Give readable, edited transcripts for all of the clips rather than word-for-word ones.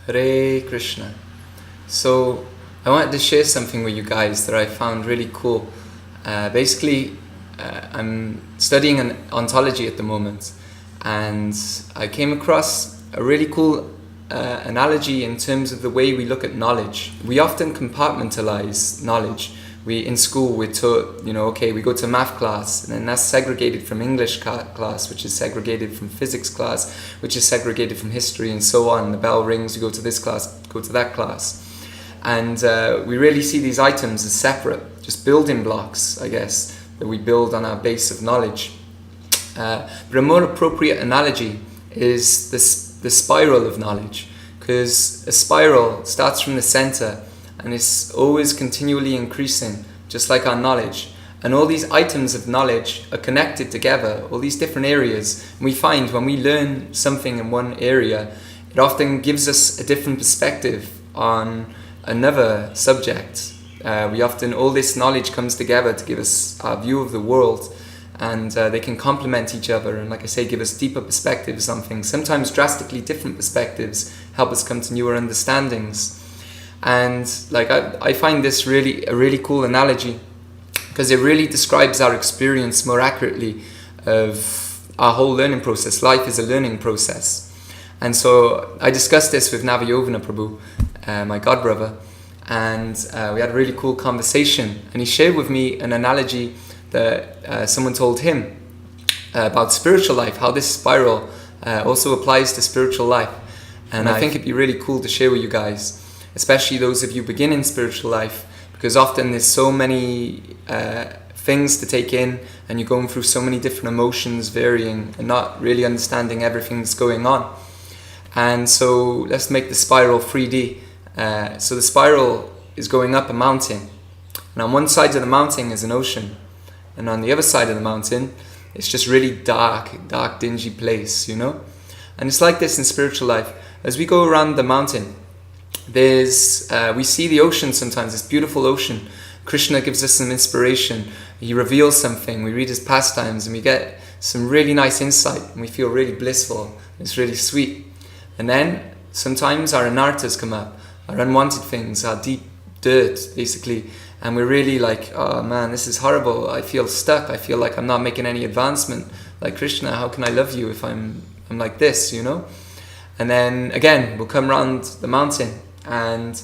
Hare Kṛṣṇa. So I wanted to share something with you guys that I found really cool. I'm studying an ontology at the moment, and I came across a really cool analogy in terms of the way we look at knowledge. We often compartmentalize knowledge. In school we're taught, okay, we go to math class, and then that's segregated from English class, which is segregated from physics class, which is segregated from history, and so on. The bell rings, you go to this class, go to that class. And we really see these items as separate, just building blocks, I guess, that we build on our base of knowledge. But a more appropriate analogy is the spiral of knowledge, because a spiral starts from the center and it's always continually increasing, just like our knowledge. And all these items of knowledge are connected together, all these different areas. And we find when we learn something in one area, it often gives us a different perspective on another subject. All this knowledge comes together to give us our view of the world, and they can complement each other and, like I say, give us deeper perspectives on things. Sometimes drastically different perspectives help us come to newer understandings. And I find this a really cool analogy, because it really describes our experience more accurately of our whole learning process. Life is a learning process. And so I discussed this with Navayovana Prabhu, my godbrother, and we had a really cool conversation, and he shared with me an analogy that someone told him about spiritual life, how this spiral also applies to spiritual life. And I think it'd be really cool to share with you guys, especially those of you beginning spiritual life, because often there's so many things to take in, and you're going through so many different emotions, varying, and not really understanding everything that's going on. And so let's make the spiral 3D. So the spiral is going up a mountain, and on one side of the mountain is an ocean, and on the other side of the mountain it's just really dark, dingy place, And it's like this in spiritual life. As we go around the mountain, we see the ocean sometimes, this beautiful ocean. Krishna gives us some inspiration, he reveals something, we read his pastimes, and we get some really nice insight, and we feel really blissful, it's really sweet. And then sometimes our anārthas come up, our unwanted things, our deep dirt, basically, and we're really like, oh man, this is horrible, I feel stuck, I feel like I'm not making any advancement. Like, Krishna, how can I love you if I'm like this, And then again, we'll come around the mountain, and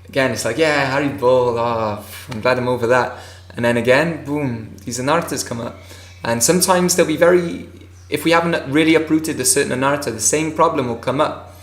again it's like, yeah, Hari Bol, I'm glad I'm over that. And then again, boom, these anārthas come up, and sometimes they'll be if we haven't really uprooted a certain anārtha, the same problem will come up.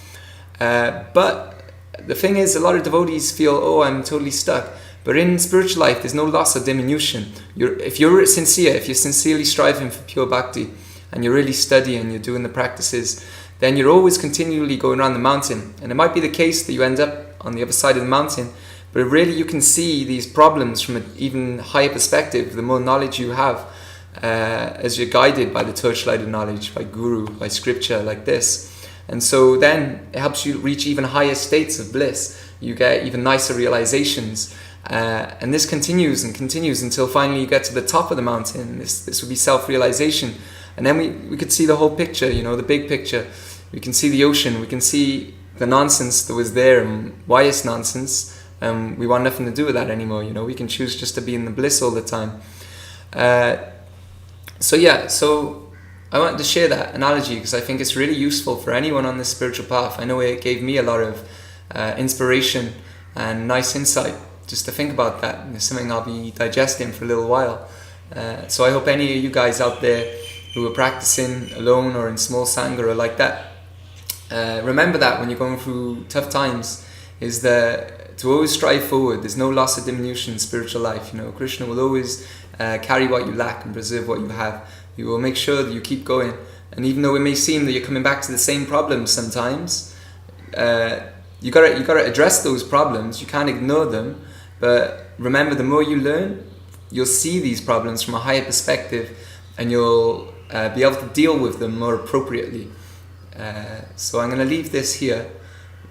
But the thing is, a lot of devotees feel, oh, I'm totally stuck. But in spiritual life, there's no loss or diminution. If you're sincere, if you're sincerely striving for pure bhakti, and you're really studying, you're doing the practices, then you're always continually going around the mountain. And it might be the case that you end up on the other side of the mountain, but really you can see these problems from an even higher perspective, the more knowledge you have, as you're guided by the torchlight of knowledge, by guru, by scripture, like this. And so then it helps you reach even higher states of bliss. You get even nicer realizations. And this continues and continues until finally you get to the top of the mountain. This would be self-realization. And then we could see the whole picture, the big picture. We can see the ocean. We can see the nonsense that was there and why it's nonsense. We want nothing to do with that anymore. We can choose just to be in the bliss all the time. So I wanted to share that analogy because I think it's really useful for anyone on this spiritual path. I know it gave me a lot of inspiration and nice insight just to think about that. And it's something I'll be digesting for a little while. So I hope any of you guys out there who are practicing alone or in small sangha or like that, remember that when you're going through tough times, is that to always strive forward. There's no loss or diminution in spiritual life. Krishna will always carry what you lack and preserve what you have. He will make sure that you keep going. And even though it may seem that you're coming back to the same problems sometimes, you gotta address those problems. You can't ignore them. But remember, the more you learn, you'll see these problems from a higher perspective, and you'll be able to deal with them more appropriately. So I'm going to leave this here,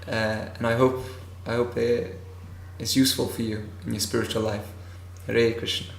and I hope it's useful for you in your spiritual life. Hare Kṛṣṇa.